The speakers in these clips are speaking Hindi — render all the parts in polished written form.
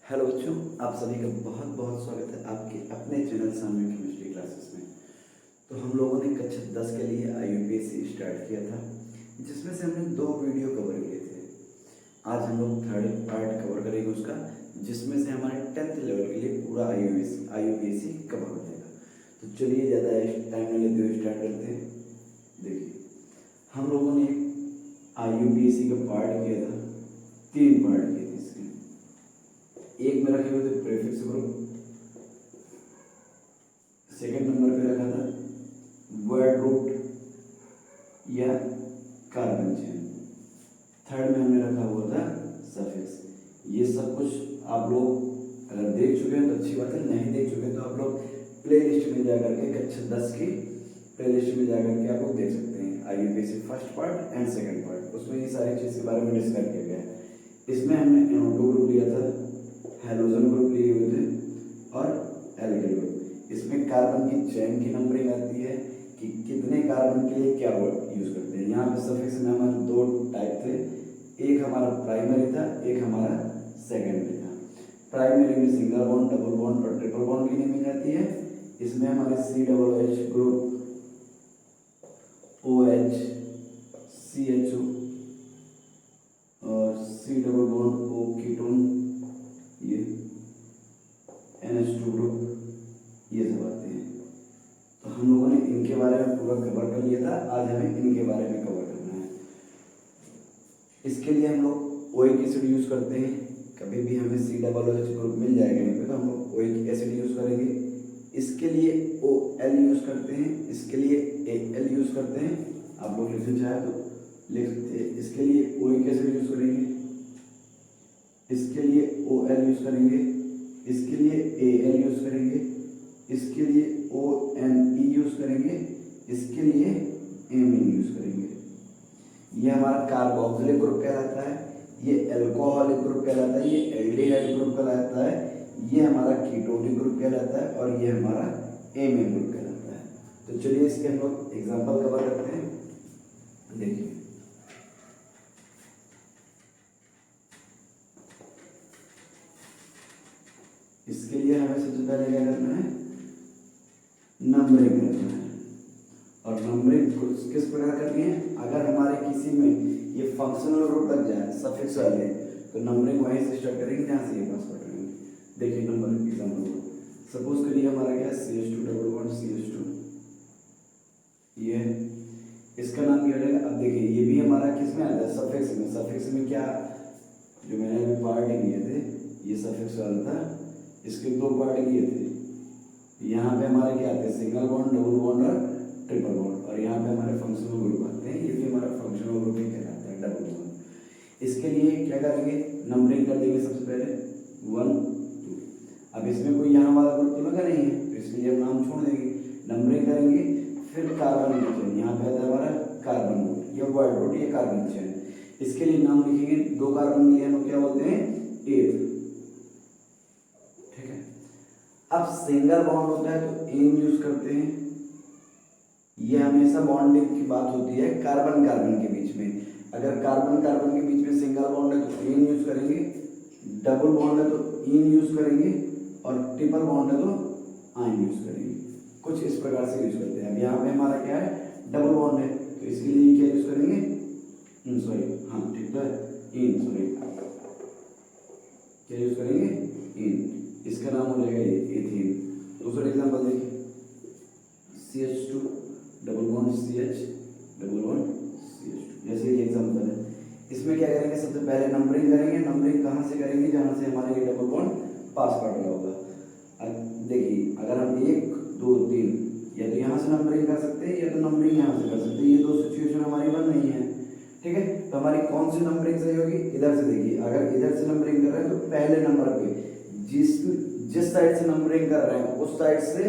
हेलो बच्चों, आप सभी का बहुत बहुत स्वागत है आपके अपने चैनल सामने केमिस्ट्री क्लासेस में। तो हम लोगों ने कक्षा 10 के लिए IUPAC स्टार्ट किया था, जिसमें से हमने 2 वीडियो कवर किए थे। आज हम लोग थर्ड पार्ट कवर करेंगे उसका, जिसमें से हमारे 10th लेवल के लिए पूरा IUPAC कवर हो जाएगा। तो चलिए ज़्यादा टाइम नहीं लेते हुए स्टार्ट करते हैं। देखिए, हम लोगों ने IUPAC का पार्ट किया था, 3 पार्ट किए थे इसके। एक में रखे हुए थे प्रीफिक्स ग्रुप, सेकंड नंबर पे रखा था वर्ड रूट या कार्बन चेन, थर्ड में हमने रखा हुआ था सफिक्स। ये सब कुछ आप लोग अगर देख चुके हैं तो अच्छी बात है, नहीं देख चुके तो आप लोग प्ले लिस्ट में जाकर के कक्षा 10 की प्ले लिस्ट में जाकर के आप लोग देख सकते हैं। IUPAC first part and second part, उसमें ये सारी चीज़ के बारे में डिस्कस किया गया है। इसमें हमने NO2 ग्रुप लिया था, हेलोजन ग्रुप लिए हुए थे और एल्किल ग्रुप। इसमें कार्बन की चेन की नंबरिंग आती है कि कितने कार्बन के लिए क्या वर्ड यूज करते हैं। यहाँ पे सफिक्स में हमारे 2 टाइप थे, एक हमारा प्राइमरी था, एक हमारा सेकेंडरी था। प्राइमरी में सिंगल बॉन्ड, डबल बॉन्ड और ट्रिपल बॉन्ड की नेमिंग आती है। इसमें हमारे COOH ग्रुप, OH, CHO और C double bond O ketone, ये NH2 ग्रुप, ये सब आते हैं। तो हम लोगों ने इनके बारे में पूरा कवर कर लिया था, आज हमें इनके बारे में कवर करना है। इसके लिए हम लोग ओइक एसिड यूज करते हैं। कभी भी हमें COOH ग्रुप मिल जाएगा यहाँ पे तो हम लोग ओइक एसिड यूज करेंगे। इसके लिए OL यूज करते हैं, इसके लिए AL यूज करते हैं। आप लोग लिखना चाहे तो लिख सकते हैं। इसके लिए ओइक एसिड यूज करेंगे, इसके लिए OL यूज करेंगे, इसके लिए AL यूज करेंगे, इसके लिए ONE यूज करेंगे, इसके लिए एमीन यूज करेंगे। ये हमारा कार्बोक्सिलिक ग्रुप कहलाता है, ये एल्कोहलिक ग्रुप कहलाता है, ये एल्डिहाइड ग्रुप कहलाता है, ये हमारा कीटोनिक ग्रुप कहलाता है और ये हमारा एमीन ग्रुप कहलाता है। तो चलिए इसके हम लोग एग्जाम्पल कवर करते हैं। देखिए, इसके लिए हमें सबसे पहले क्या करना है, नंबरिंग करना है। और नंबरिंग किस प्रकार करनी है, अगर हमारे किसी में ये फंक्शनल ग्रुप लग जाए सफिक्स वाले, तो नंबरिंग वहीं से स्टार्ट करेंगे जहाँ से ये पास करेंगे। देखिए नंबर एग्जाम्पल, सपोज करिए हमारा क्या CH2 डबल बॉन्ड CH2, ये इसका नाम क्या रहेगा। अब देखिए ये भी हमारा किस में आता है, सफिक्स में। सफिक्स में क्या, जो मैंने अभी पार्ट किए थे ये सफिक्स वाला था, इसके 2 पार्ट किए थे। यहाँ पे हमारे क्या आते हैं, सिंगल बॉन्ड, डबल बॉन्ड और ट्रिपल बॉन्ड। और यहाँ पे हमारे फंक्शनल ग्रुप आते हैं, ये भी हमारा फंक्शनल ग्रुप ही कहलाता है, डबल बॉन्ड। इसके लिए क्या करेंगे, नंबरिंग कर देंगे सबसे पहले 1 2। अब इसमें कोई यहाँ वाला ग्रुप तो लगा नहीं है, तो इसलिए हम नाम छोड़ देंगे, नंबरिंग करेंगे। फिर कार्बन की चेन, यहाँ पे आता है हमारा कार्बन रूट या वर्ड रूट या कार्बन चेन। इसके लिए नाम लिखेंगे, 2 कार्बन के लिए हम क्या बोलते हैं, 8। ठीक है। अब सिंगल बॉन्ड होता है तो एन यूज करते हैं। ये हमेशा बॉन्डिंग की बात होती है कार्बन कार्बन के बीच में। अगर कार्बन कार्बन के बीच में सिंगल बॉन्ड है तो एन यूज करेंगे, डबल बॉन्ड है तो इन यूज करेंगे और ट्रिपल बॉन्ड है तो आइन यूज करेंगे। कुछ इस प्रकार से यूज करते हैं। अब यहाँ पे हमारा क्या है, डबल बॉन्ड है, तो इसके लिए क्या यूज करेंगे, सॉरी हाँ ठीक है, इन, सॉरी क्या यूज करेंगे, इन। इसका नाम हो जाएगा ये एथीन। दूसरा एग्जांपल देखिए, CH2 double bond CH double bond CH2, जैसे ये एग्जांपल है। इसमें क्या करेंगे, सबसे पहले नंबरिंग करेंगे। नंबरिंग कहाँ से करेंगे, जहाँ से हमारे ये डबल बॉन्ड पास कर रहा होगा। अब देखिए, अगर हम 1 2 3 या तो यहाँ से नंबरिंग कर सकते हैं या तो नंबरिंग यहाँ से कर सकते हैं। ये 2 सिचुएशन हमारी बन रही है। ठीक है, तो हमारी कौन सी नंबरिंग सही होगी, इधर से देखिए। अगर इधर से नंबरिंग कर रहे हैं तो पहले नंबर पे जिस साइड से नंबरिंग कर रहे हैं उस साइड से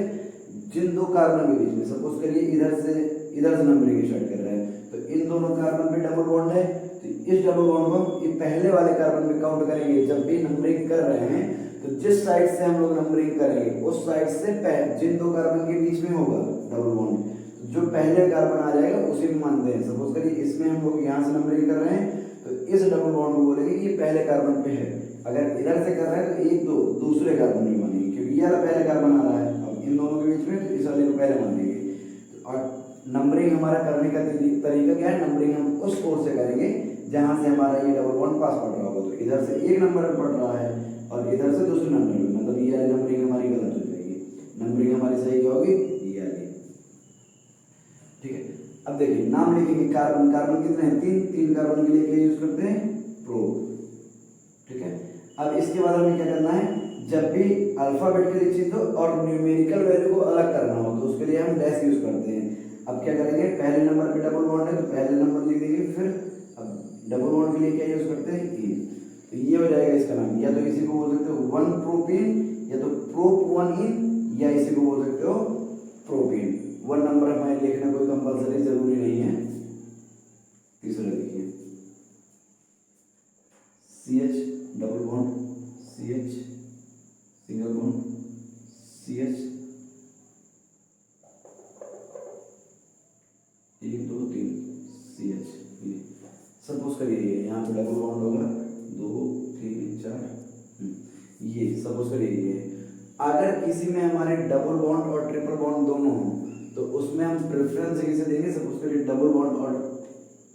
जिन 2 कार्बन के बीच में, सपोज करिए इधर से नंबरिंग स्टार्ट कर रहे हैं, तो इन दोनों कार्बन पे डबल बॉन्ड है, तो इस डबल बॉन्ड को ये पहले वाले कार्बन पे काउंट करेंगे। जब भी नंबरिंग कर रहे हैं तो जिस साइड से हम लोग नंबरिंग करेंगे उस साइड से जिन 2 कार्बन के बीच में होगा डबल बॉन्ड, जो पहले कार्बन आ जाएगा उसी में मानते हैं। सपोज करिए इसमें हम लोग यहाँ से नंबरिंग कर रहे हैं तो इस डबल बॉन्ड को बोलेंगे ये पहले कार्बन पे है, अगर इधर से कर रहे हैं तो एक दो दूसरे कार्बन नहीं बनेंगे, क्योंकि ये वाला पहले कार्बन आ रहा है, अब इन दोनों के बीच में तो इस वाले को पहले मान लेंगे। और नंबरिंग हमारा करने का तरीका क्या है, नंबरिंग हम उस ओर से करेंगे जहां से हमारा ये डबल बॉन्ड पास पड़ रहा होगा। तो इधर से एक नंबर पर पड़ रहा है और इधर से दूसरे नंबर पे, मतलब ये वाली नंबरिंग हमारी गलत हो जाएगी, नंबरिंग हमारी सही क्या होगी, ये वाली। ठीक है, अब देखिए नाम लिखेंगे कार्बन, कार्बन कितने हैं, तीन, तीन कार्बन के लिए क्या यूज करते हैं, प्रो। ठीक है, अब इसके बाद हमें क्या करना है, जब भी अल्फाबेट के लिखित हो और न्यूमेरिकल वैल्यू को अलग करना हो तो उसके लिए हम डैश यूज करते हैं। अब क्या करेंगे, पहले नंबर पे डबल बॉन्ड है तो पहले नंबर लिख देंगे, फिर अब डबल बॉन्ड के लिए क्या यूज करते हैं, ई। तो ये हो जाएगा इसका नाम, या तो इसी को बोल सकते हो 1 प्रोपीन, या तो प्रोप 1 इन, या इसी को बोल सकते हो प्रोपीन। 1 नंबर हमें लिखना कोई कंपलसरी जरूरी नहीं है। तीसरा देखिए CH double bond CH single bond CH, 1 2 3 CH। ये सपोज करिए यहाँ पे डबल बॉन्ड होगा 2 3 4, ये सपोज करिए ये। अगर किसी में हमारे डबल बॉन्ड और ट्रिपल बॉन्ड दोनों हो तो उसमें हम प्रेफरेंस किसे देंगे, सपोज करिए डबल बॉन्ड और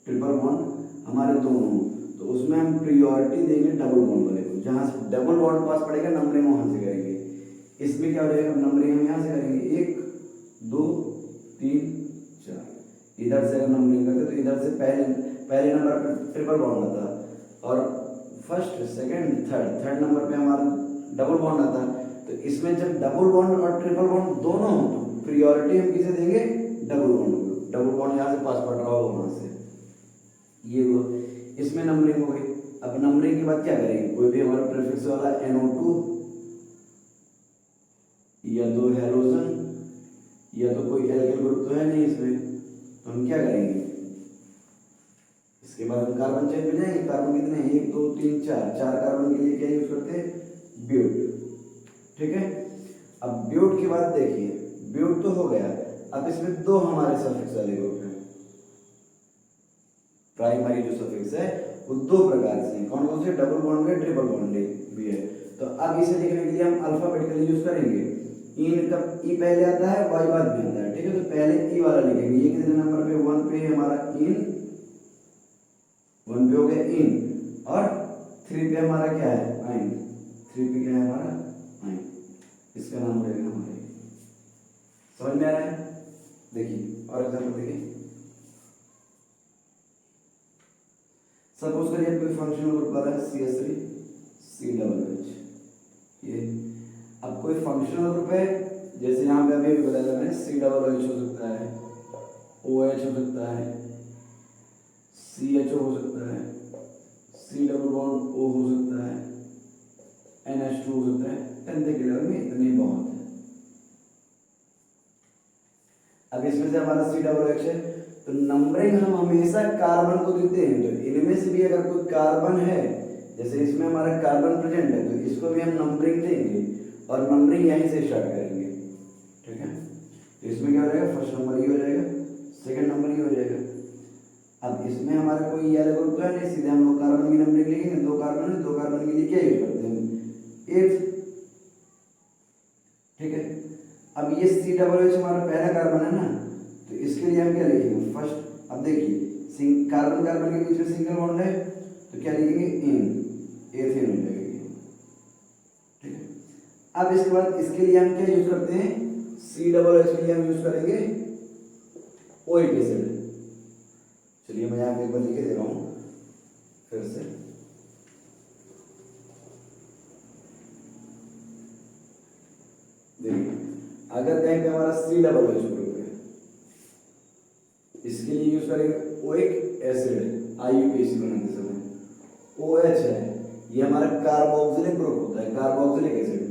ट्रिपल बॉन्ड हमारे दोनों हो तो उसमें हम प्रियोरिटी देंगे डबल बॉन्ड वाले को, जहाँ से डबल बॉन्ड पास पड़ेगा नंबरिंग वहाँ से करेंगे। इसमें क्या हो जाएगा, नंबरिंग हम यहाँ से करेंगे 1 2 3 4, इधर से अगर नंबरिंग करते तो इधर से पहले नंबर पर ट्रिपल बॉन्ड आता और फर्स्ट सेकंड थर्ड नंबर पे हमारा डबल बॉन्ड आता। तो इसमें जब डबल बॉन्ड और ट्रिपल बॉन्ड दोनों हो तो प्रियोरिटी हम किसे देंगे, डबल बॉन्ड को। डबल बॉन्ड यहाँ से पास पड़ रहा होगा वहाँ से, ये हुआ, इसमें नंबरिंग हो गई। अब नंबरिंग के बाद क्या करेंगे, कोई भी हमारा प्रीफिक्स वाला NO2 या तो हेलोजन या तो कोई एल्किल ग्रुप तो है नहीं इसमें, तो हम क्या करेंगे, इसके बाद हम कार्बन चेंज हो जाएंगे। कार्बन कितने हैं, 1 2 3 4, 4 कार्बन के लिए क्या यूज करते हैं, ब्यूट। ठीक है, अब ब्यूट के बाद देखिए ब्यूट तो हो गया, अब इसमें दो हमारे सफिक्स वाले ग्रुप हैं। प्राइमरी जो सफिक्स है वो दो प्रकार से हैं, कौन कौन से, डबल बॉन्ड में ट्रिपल बॉन्ड भी है। तो अब इसे लिखने के लिए हम अल्फाबेटिकली यूज करेंगे। इन का ई पहले आता है, वाई बाद में आता है। ठीक है, तो पहले ई वाला लिखेंगे, ये कितने नंबर पे, 1 पे हमारा इन, 1 पे हो गया इन, और 3 पे हमारा क्या है, आइन। 3 पे क्या है हमारा, आइन। इसका नाम रहेगा हमारे, समझ में आ रहा है। देखिए और एग्जाम्पल देखिए, सपोज करिए कोई फंक्शनल ग्रुप वाला है CH3 CH, ये। अब कोई फंक्शनल ग्रुप है, जैसे यहाँ पे अभी बताया मैंने, CH हो सकता है, OH हो सकता है, CHO हो सकता है, C डबल बॉन्ड O हो सकता है, NH2 हो सकता है। 10th के लेवल में इतने बहुत है। अब इसमें से हमारा CH है, तो नंबरिंग हम हमेशा कार्बन को देते हैं। तो इनमें से भी अगर कोई कार्बन है, जैसे इसमें हमारा कार्बन प्रेजेंट है, तो इसको भी हम नंबरिंग देंगे और नंबरिंग यहीं से स्टार्ट करेंगे। ठीक है, तो इसमें क्या हो जाएगा, फर्स्ट नंबर ये हो जाएगा, सेकंड नंबर ये हो जाएगा। अब इसमें हमारा कोई ये अलग ग्रुप है नहीं, सीधे हम लोग कार्बन की नंबरिंग लिखेंगे। 2 कार्बन है, 2 कार्बन के लिए क्या यूज करते हैं, 8। ठीक है, अब ये CH हमारा पहला कार्बन है ना, तो इसके लिए हम क्या लिखेंगे, फर्स्ट। अब देखिए कार्बन कार्बन के बीच में सिंगल बॉन्ड है, तो क्या लिखेंगे, इन, एथेन हो जाएगा। ठीक है, अब इसके बाद इसके लिए हम क्या यूज करते हैं, CH के लिए हम यूज करेंगे ओइक एसिड। चलिए मैं यहाँ पे एक बार लिख दे रहा हूँ फिर से। देखिए अगर कहीं पे हमारा CH ग्रुप है, इसके लिए यूज करेंगे ओइक एसिड, IUPAC बनाते समय। OH है, ये हमारा कार्बोक्सिलिक ग्रुप होता है, कार्बोक्सिलिक एसिड।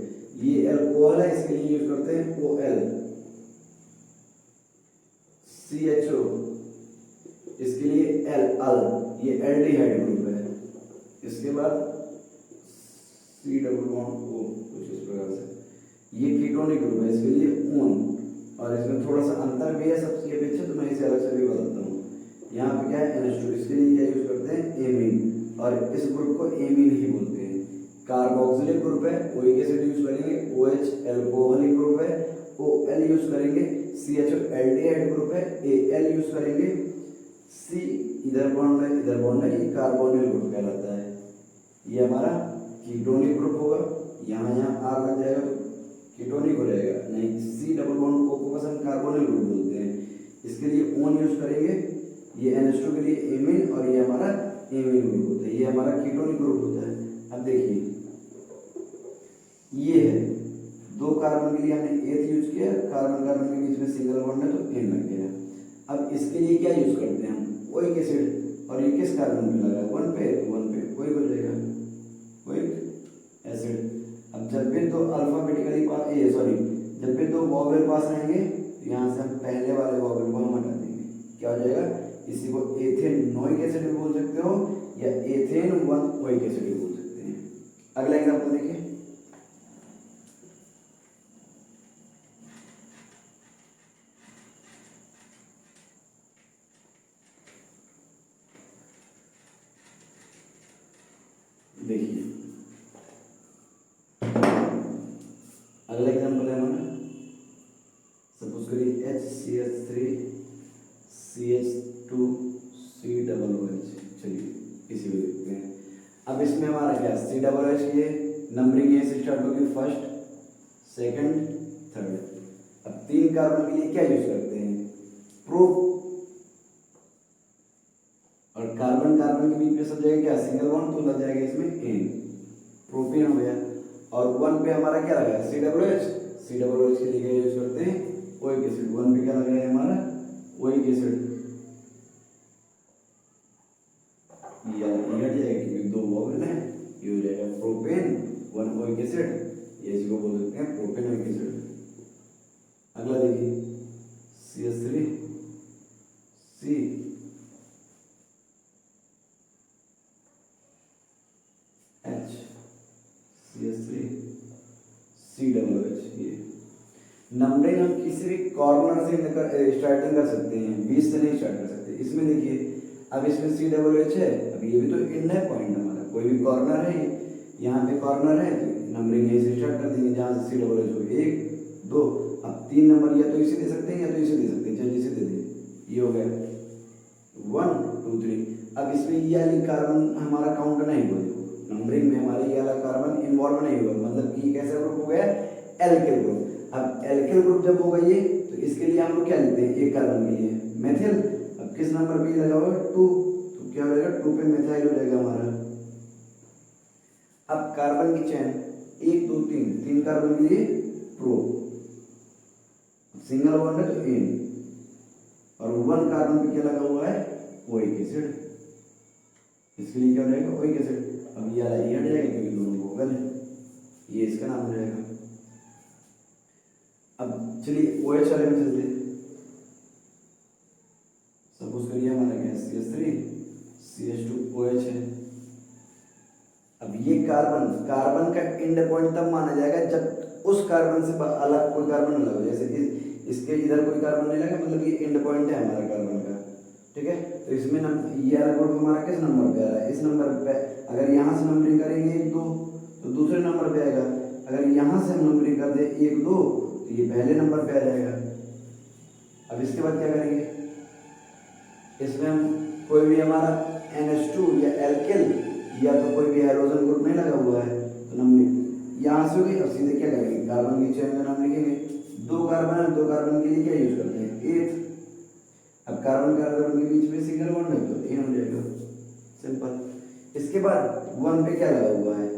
ये अल्कोहल है, इसके लिए यूज करते हैं OL। CHO, इसके लिए अल, ये एल्डिहाइड ग्रुप है। इसके बाद C डबल बॉन्ड O, कुछ इस प्रकार से। ये कीटोनिक ग्रुप है, इसके लिए ओन, और इसमें थोड़ा सा अंतर भी है सबसे अपेक्षा, तो मैं इसे अलग से भी बताता हूँ। यहाँ पे क्या है, NH2, इसके लिए क्या यूज करते हैं, एमीन, और इस ग्रुप को एमीन ही बोलते हैं। कार्बोक्सिलिक ग्रुप है, OH एसिड यूज करेंगे, OH एल्कोहलिक ग्रुप है, OL यूज करेंगे, CHO एल्डिहाइड ग्रुप है, Al यूज करेंगे, C इधर बॉन्ड है, ये कार्बोनिल ग्रुप कहलाता है। ये हमारा कीटोनिक ग्रुप होगा, यहाँ R लग जाएगा तो कीटोनिक हो जाएगा, नहीं C डबल बॉन्ड को पसंद कार्बोनिल ग्रुप बोलते हैं, इसके लिए ओन यूज करेंगे, ये NH2 के लिए एमीन और ये हमारा एमीन ग्रुप होता है, ये हमारा कीटोनिक ग्रुप होता है। अब देखिए ये है 2 कार्बन के लिए हमने एथ यूज किया, कार्बन कार्बन के बीच में सिंगल बॉन्ड है तो एन लग गया। अब इसके लिए क्या यूज करते हैं हम, ओइक एसिड, और ये किस कार्बन पे लगा है, 1 पे ओइक हो जाएगा, ओइक एसिड। अब जब भी दो अल्फाबेटिकली जब भी 2 वॉवेल पास आएंगे तो यहाँ से हम पहले वाले वॉवेल को हम हटा देंगे, क्या हो जाएगा, इसी को एथेनोइक एसिड भी बोल सकते हो या एथेन 1 ओइक एसिड भी बोल सकते हैं। अगला एग्जांपल देखिए, देखिए अगला एग्जांपल है हमारा, सपोज करिए HCH3 CH2 COOH, चलिए इसी को देखते हैं। अब इसमें हमारा क्या COOH की नंबरिंग ए से स्टार्ट होगी, फर्स्ट सेकंड थर्ड। अब 3 कार्बन के लिए क्या यूज करते हैं, प्रोप, और कार्बन कार्बन के बीच में सब जगह क्या सिंगल बॉन्ड, तो लग जाएगा इसमें एन, प्रोपेन हो गया। और 1 पे हमारा क्या लगा है COOH के लिए क्या यूज करते हैं, ओइक एसिड। 1 पे क्या लगा है हमारा, ओइक एसिड, ये हट जाएगा क्योंकि 2 वॉवेल है, ये हो जाएगा प्रोपेन 1 ओइक एसिड, ये इसी को बोल सकते हैं प्रोपेन ओइक एसिड। अगला देखिए CH3 C H CH3 COOH। ये नंबरिंग हम किसी भी कॉर्नर से स्टार्टिंग कर सकते हैं, 20 से नहीं स्टार्ट कर सकते। इसमें देखिए अब इसमें COOH है, अब ये भी तो एंड है पॉइंट हमारा, कोई भी कॉर्नर है, यहाँ पे कॉर्नर है तो नंबरिंग यहीं से स्टार्ट कर देंगे, जहाँ से COOH हो 1 2। अब 3 नंबर या तो इसे दे सकते हैं या तो इसे दे सकते हैं, चलिए इसे दे दें, ये हो गया 1 2 3। अब इसमें ये वाली कार्बन हमारा काउंट नहीं हुआ, नंबरिंग में हमारा ये वाला कार्बन इन्वॉल्व नहीं हुआ, मतलब कि कैसा ग्रुप हो गया, एल्किल ग्रुप। अब एल्किल ग्रुप जब होगा ये, तो इसके लिए हम लोग क्या लिखते हैं, 1 कार्बन के लिए मेथिल। अब किस नंबर पे लगा हुआ है, 2, तो क्या हो जाएगा 2 पे मेथाइल हो जाएगा हमारा। अब कार्बन की चेन 1 2 3 कार्बन के लिए प्रो, सिंगल बॉन्ड है तो एन, और 1 कार्बन पे क्या लगा हुआ है, ओइक एसिड, इसके लिए क्या हो जाएगा, ओइक एसिड। अब ये वाला ये हट जाएगा क्योंकि दोनों वोवेल है, ये इसका नाम हो जाएगा। अब चलिए OH वाले में चलते हैं, सपोज करिए हमारा क्या CH3 CH2OH है। अब ये कार्बन का एंड पॉइंट तब माना जाएगा जब उस कार्बन से अलग कोई कार्बन न लगे, जैसे इसके इधर कोई कार्बन नहीं लगा, मतलब ये एंड पॉइंट है हमारा कार्बन का, ठीक है। तो इसमें ये वाला ग्रुप हमारा किस नंबर पे आ रहा है, इस नंबर पे। अगर यहाँ से नंबरिंग करेंगे 1 2 तो दूसरे नंबर पे आएगा, अगर यहाँ से हम नंबरिंग कर दे 1 2 तो ये पहले नंबर पे आ जाएगा। अब इसके बाद क्या करेंगे, इसमें हम कोई भी हमारा NH2 या एल्किल या तो कोई भी हाइड्रोजन ग्रुप नहीं लगा हुआ है तो नंबरिंग यहाँ से होगी। अब सीधे क्या करेंगे, कार्बन की चेन का नाम लिखेंगे, 2 कार्बन है, 2 कार्बन के लिए क्या यूज करते हैं, 8। अब कार्बन कार्बन के बीच में सिंगल बॉन्ड है तो एन हो जाएगा, सिंपल। इसके बाद 1 पे क्या लगा हुआ है,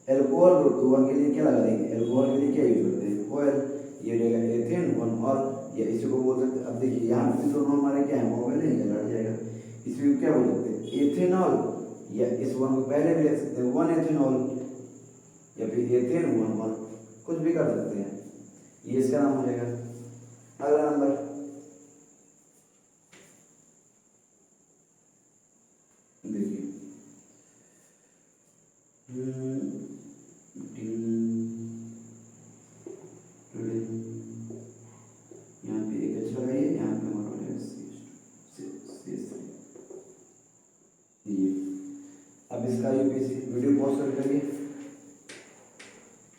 एल्कोहल ग्रुप, तो 1 के लिए क्या लगा देंगे, एल्कोहल के लिए क्या यूज करते हैं, ऑयल, ये रहेगा एथेन 1 और या इसी को बोल सकते हैं। अब देखिए यहाँ पे दोनों हमारे क्या है, मोबाइल नहीं है, लड़ जाएगा, इसमें क्या बोल सकते हैं, एथेनॉल, या इस 1 को पहले भी लिख सकते हैं 1 एथेनॉल या फिर एथेन 1 कुछ भी कर सकते हैं, ये इसका नाम हो जाएगा। अगला नंबर देखिए, यहाँ पे एक एच लगाइए, यहाँ पे हमारा हो जाएगा ये। अब इसका यूपीएससी वीडियो पॉज कर करिए।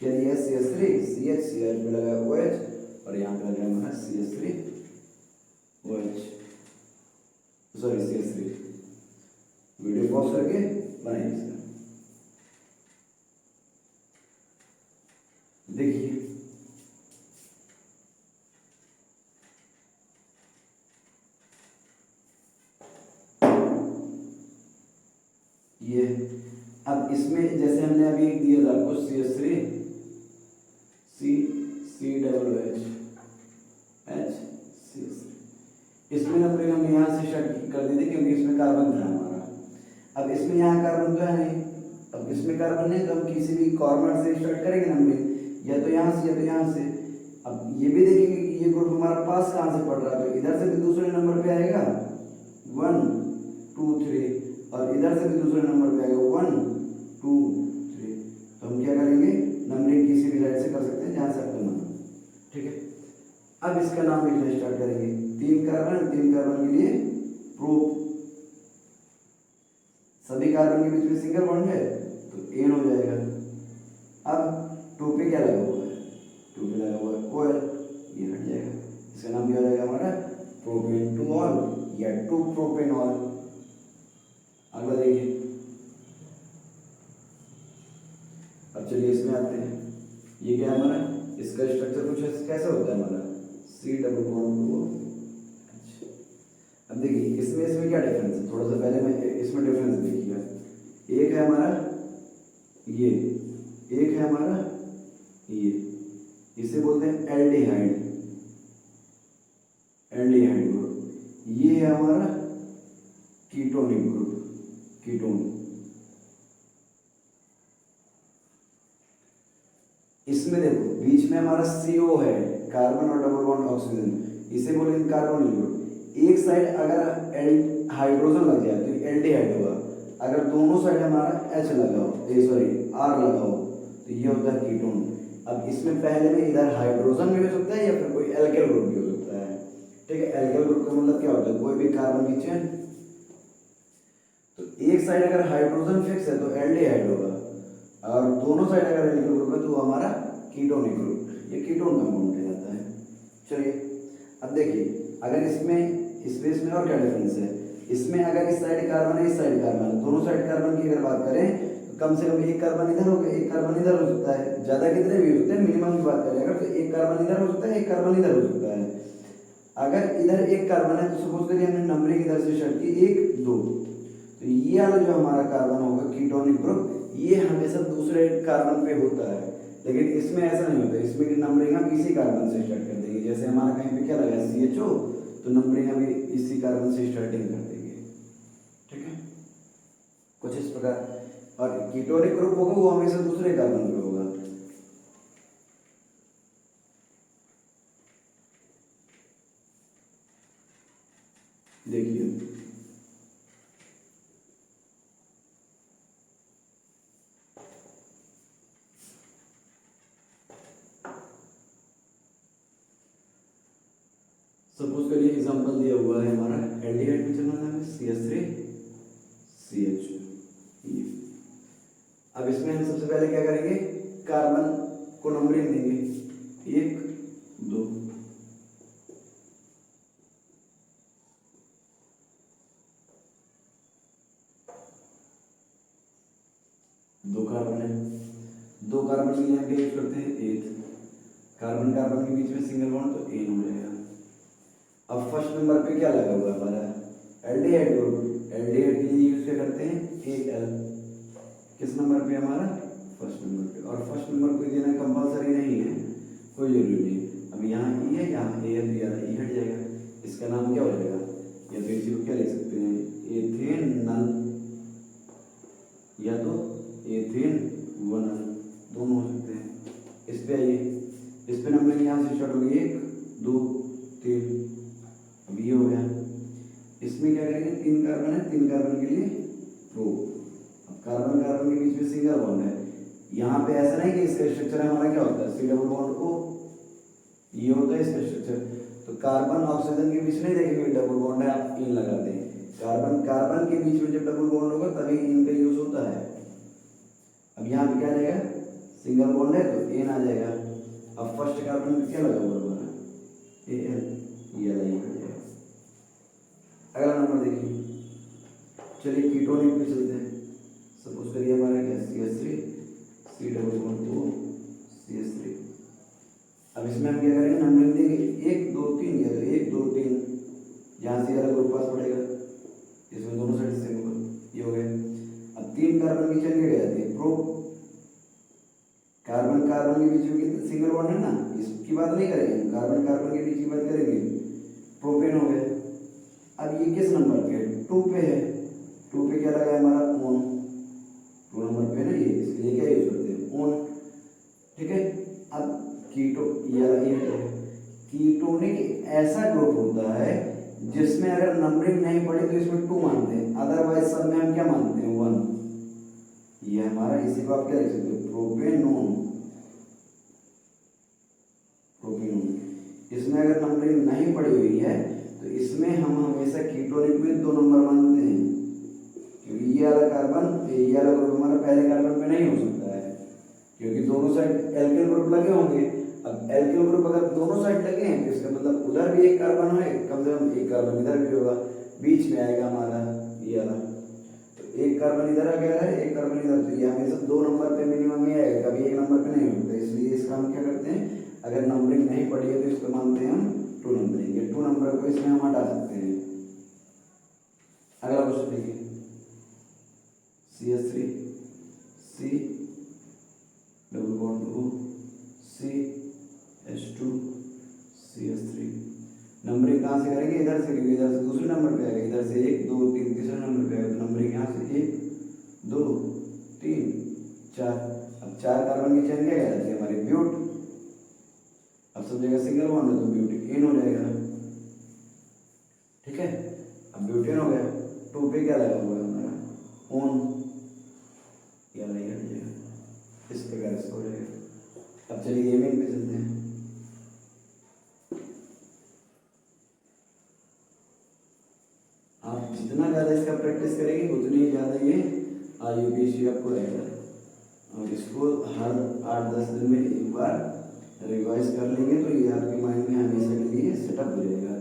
क्या दिया CH3 CH CH में लगा OH और यहाँ पे लगा हमारा CH3 OH sorry CH3। Video pause करके बनाइए इसका। देखिए ये अब इसमें जैसे हमने अभी एक दिया था आपको CH3 CH इसमें नंबरिंग हम यहाँ से शट कर दी थी क्योंकि इसमें कार्बन था हमारा। अब इसमें यहाँ कार्बन तो है नहीं, अब इसमें कार्बन नहीं तो हम किसी भी कॉर्नर से स्टार्ट करेंगे नंबरिंग, या तो यहाँ से या तो यहाँ से। अब ये भी देखेंगे कि ये ग्रुप हमारा पास कहाँ से पड़ रहा है, तो इधर से भी दूसरे नंबर पे आएगा 1 2 3 और इधर से भी दूसरे नंबर पे आएगा 1 2 3। तो हम क्या करेंगे नंबरिंग किसी भी साइड से कर सकते हैं जहाँ से आपको मन। ठीक है, अब इसका नाम लिखना स्टार्ट करेंगे। 3 कार्बन के लिए प्रोप, सभी कार्बन के बीच में सिंगल बॉन्ड है तो एन हो जाएगा। अब 2 पे क्या लगा हुआ है, 2 पे लगा हुआ है OL, ये हट जाएगा। इसका नाम क्या हो जाएगा हमारा प्रोपेन 2 ऑल या 2 प्रोपेनॉल। अगला देखिए, अब चलिए इसमें आते हैं। ये क्या है हमारा, इसका स्ट्रक्चर कुछ कैसा होता है हमारा C डबल बॉन्ड 2। अब देखिए इसमें क्या डिफरेंस है, थोड़ा सा पहले मैं इसमें डिफरेंस देखिएगा। एक है हमारा ये, एक है हमारा ये, इसे बोलते हैं एल्डिहाइड ग्रुप। ये है हमारा कीटोनिक ग्रुप, कीटोन। इसमें देखो बीच में हमारा CO है, कार्बन और डबल बॉन्ड ऑक्सीजन, इसे बोलेंगे कार्बोनिल ग्रुप। एक साइड अगर हाइड्रोजन लग जाए तो एल्डिहाइड होगा, अगर दोनों साइड हमारा H लगा हो R लगा हो तो ये होता है कीटोन। अब इसमें पहले में इधर हाइड्रोजन भी हो सकता है या फिर कोई एल्केल ग्रुप भी हो सकता है। ठीक है, एल्केल ग्रुप का मतलब क्या होता है, कोई भी कार्बन की चेन, तो एक साइड अगर हाइड्रोजन फिक्स है तो एल्डिहाइड होगा, और दोनों साइड अगर एल्केल ग्रुप है तो हमारा कीटोनिक ग्रुप, ये कीटोन कंपाउंड कहलाता है। चलिए अब देखिए, अगर इसमें और क्या डिफरेंस है, इसमें अगर इस साइड कार्बन है इस साइड कार्बन है, दोनों साइड कार्बन की अगर बात करें तो कम से कम एक कार्बन इधर होगा, एक कार्बन इधर हो सकता है, ज्यादा कितने भी हो सकते हैं, मिनिमम की बात करें अगर तो एक कार्बन इधर हो सकता है, एक कार्बन इधर हो सकता है। अगर इधर एक कार्बन है तो सपोज करिए हमने नंबरिंग इधर से शर्ट की 1 2, तो ये वाला जो हमारा कार्बन होगा कीटोनिक ग्रुप, ये हमेशा दूसरे कार्बन पे होता है। लेकिन इसमें ऐसा नहीं होता, इसमें नंबरिंग हम इसी कार्बन से स्टार्ट कर देंगे। जैसे हमारा कहीं पे क्या लगा है CHO, तो नंबरिंग हम इसी कार्बन से स्टार्टिंग कर देंगे। ठीक है, कुछ इस प्रकार। और कीटोनिक ग्रुप होगा वो हमेशा दूसरे कार्बन पे होगा। देखिए सपोज करिए एग्जांपल दिया हुआ है हमारा एल्डिहाइड में चलना है CH3 CH। अब इसमें हम सबसे पहले क्या करेंगे, कार्बन को नंबरिंग देंगे 1 2, दो कार्बन है, 2 कार्बन के लिए हम क्या यूज करते हैं 8, कार्बन कार्बन के बीच में सिंगल बॉन्ड तो एन हो जाएगा। अब फर्स्ट नंबर पे क्या लगा हुआ है हमारा एल्डिहाइड ग्रुप, एल्डिहाइड के लिए यूज क्या करते हैं Al। किस नंबर पे हमारा फर्स्ट नंबर पे, और फर्स्ट नंबर कोई देना कंपलसरी नहीं है, कोई जरूरी नहीं। अब यहाँ E है, यहाँ Al दिया था, E हट जाएगा, इसका नाम क्या हो जाएगा, या तो इसी को क्या लिख सकते हैं एथेनल, या तो एथेनॉल, दोनों हो सकते हैं। इस पे आइए, इस पे नंबर यहाँ से स्टार्ट होगी 1 2 3, अब ये हो गया। इसमें क्या करेंगे 3 कार्बन है, 3 कार्बन के लिए प्रो। अब कार्बन कार्बन के बीच में सिंगल बॉन्ड है, यहाँ पे ऐसा नहीं कि इसका स्ट्रक्चर हमारा क्या होता है C डबल बॉन्ड O, ये होता है इसका स्ट्रक्चर। तो कार्बन ऑक्सीजन के बीच नहीं देखेंगे डबल बॉन्ड है आप इन लगा दें, कार्बन कार्बन के बीच में जब डबल बॉन्ड होगा तभी इन का यूज होता है। अब यहाँ पे क्या रहेगा सिंगल बॉन्ड है तो एन आ जाएगा। अब फर्स्ट कार्बन में क्या लगा हुआ हमारा एन, ये आ जाएगा। अगला नंबर देखिए, चलिए कीटोनिक पे चलते हैं। सपोज करिए हमारा क्या CH3 C double bond 2 CH3। अब इसमें हम क्या करेंगे, नंबरिंग देंगे 1 2 3 या तो 1 2 3, यहाँ से अलग ग्रुप पास पड़ेगा, इसमें दोनों साइड सेम होगा, ये हो गया। अब 3 कार्बन की चेन क्या जाती है प्रो, कार्बन कार्बन के बीच में सिंगल बॉन्ड है ना, इसकी बात नहीं करेंगे, कार्बन कार्बन के बीच की बात करेंगे, प्रोपेन हो गया। अब ये किस नंबर पे है, 2 पे है, 2 पे क्या लगा है हमारा ओन, 2 नंबर पे ना ये, इसके लिए क्या यूज करते हैं ओन, ठीक है। अब कीटो ये कीटोनिक ऐसा ग्रुप होता है जिसमें अगर नंबरिंग नहीं पड़ी तो इसमें 2 मानते हैं, अदरवाइज सब में हम क्या मानते हैं 1। ये हमारा, इसी को आप क्या लिख सकते हो प्रोपेनोन, प्रोपेनोन। इसमें अगर नंबरिंग नहीं पड़ी हुई है तो इसमें हम हमेशा कीटोनिक में 2 नंबर मानते हैं, क्योंकि ये वाला कार्बन, ये वाला ग्रुप हमारा पहले कार्बन पे नहीं हो सकता है, क्योंकि दोनों साइड एल्किल ग्रुप लगे होंगे। अब एल्किल ग्रुप अगर दोनों साइड लगे हैं तो इसका मतलब उधर भी एक कार्बन है, कम से कम एक कार्बन इधर भी होगा, बीच में आएगा हमारा ये वाला, तो एक कार्बन इधर आ गया है, एक कार्बन इधर, तो ये हमेशा 2 नंबर पे मिनिमम ही आएगा, कभी एक नंबर पे नहीं होता। इसलिए इसका हम क्या करते हैं, अगर नंबरिंग नहीं पड़ी है तो इसको मानते हैं हम 2 नंबरिंग, ये 2 नंबर को इसमें हम हटा सकते हैं। अगला क्वेश्चन देखिए, CH3 C double bond 2 CH2 CH3। Numbering कहाँ से करेंगे, इधर से, क्योंकि इधर से दूसरे नंबर पे आएगा, इधर से 1 2 3 तीसरे नंबर पे आएगा, तो नंबरिंग यहाँ से 1 2 3 4। अब 4 कार्बन की चेन क्या कहलाती है हमारी ब्यूट। अब सब जगह सिंगल बॉन्ड है तो ब्यूटेन हो जाएगा, ठीक है। अब ब्यूटेन हो गया, 2 पे क्या लगा हुआ है हमारा ओन, क्या लगेगा, इस प्रकार इसको हो जाएगा। अब चलिए एमीन पे चलते हैं। आप जितना ज़्यादा इसका प्रैक्टिस करेंगे उतनी ज़्यादा ये IUPAC आपको रहेगा, और इसको हर 8-10 दिन में एक बार रिवाइज कर लेंगे तो ये आपके माइंड में हमेशा के लिए सेटअप हो जाएगा।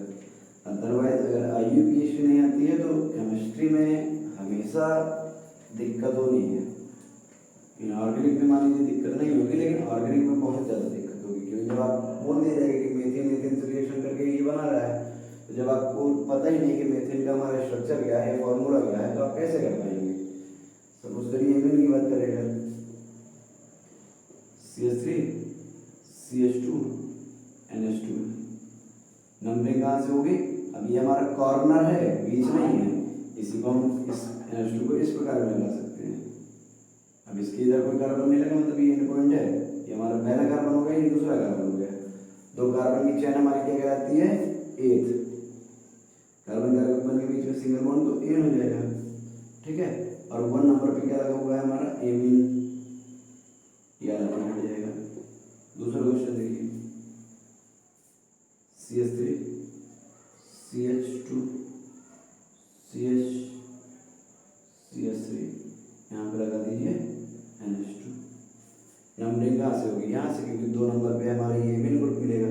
अदरवाइज अगर IUPAC नहीं आती है तो केमिस्ट्री में हमेशा दिक्कत होनी है। ऑर्गेनिक में मान लीजिए दिक्कत नहीं होगी, लेकिन ऑर्गेनिक में बहुत ज़्यादा दिक्कत होगी, क्योंकि जब आप बोल दिया जाएगा कि मीथेन मीथेन से रिएक्शन करके ये बना रहा है, तो जब आपको पता ही नहीं कि मीथेन का हमारा स्ट्रक्चर क्या है, फॉर्मूला क्या है, तो आप कैसे कर पाएंगे। सपोज करिए एमीन की बात करेगा, CH3 CH2 NH2, नंबरिंग कहाँ से होगी, अब ये हमारा कॉर्नर है, बीच नहीं है, इसी को हम इस NH2 को इस प्रकार में लगा सकते हैं। अब इसके इधर कोई कार्बन नहीं लगा, मतलब ये एंड पॉइंट है, ये हमारा पहला कार्बन हो गया, ये दूसरा कार्बन हो गया, 2 कार्बन की चेन हमारी क्या कहलाती है 8, कार्बन कार्बन के बीच में सिंगल बॉन्ड तो एन हो जाएगा, ठीक है। और 1 नंबर पे क्या लगा हुआ है हमारा एमीन, ये अलग हो जाएगा। दूसरा क्वेश्चन देखिए, CH3 CH2 CH3, यहाँ पे लगा दीजिए NH2। नंबरिंग कहाँ से होगी, यहाँ से, क्योंकि 2 नंबर पे हमारा ये एमीन ग्रुप मिलेगा,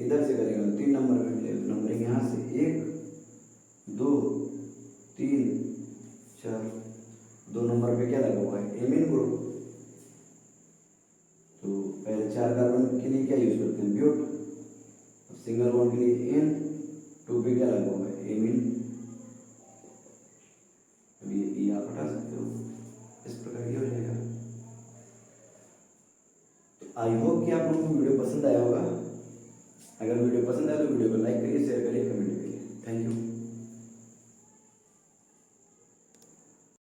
इधर से करेगा तो 3 नंबर पे मिलेगा, तो नंबरिंग यहाँ से 1 2 3 4, 2 नंबर पे क्या लगा हुआ है एमीन ग्रुप, तो पहले 4 कार्बन के लिए क्या यूज करते हैं ब्यूट, सिंगल बॉन्ड के लिए एन, 2 पे क्या लगा हुआ है एमीन, ये आप हटा सकते हो, इस प्रकार ये हो जाएगा। आई होप कि आप लोगों को वीडियो पसंद आया होगा। अगर वीडियो पसंद आया तो वीडियो को लाइक करिए, शेयर करिए, कमेंट करिए। Thank you.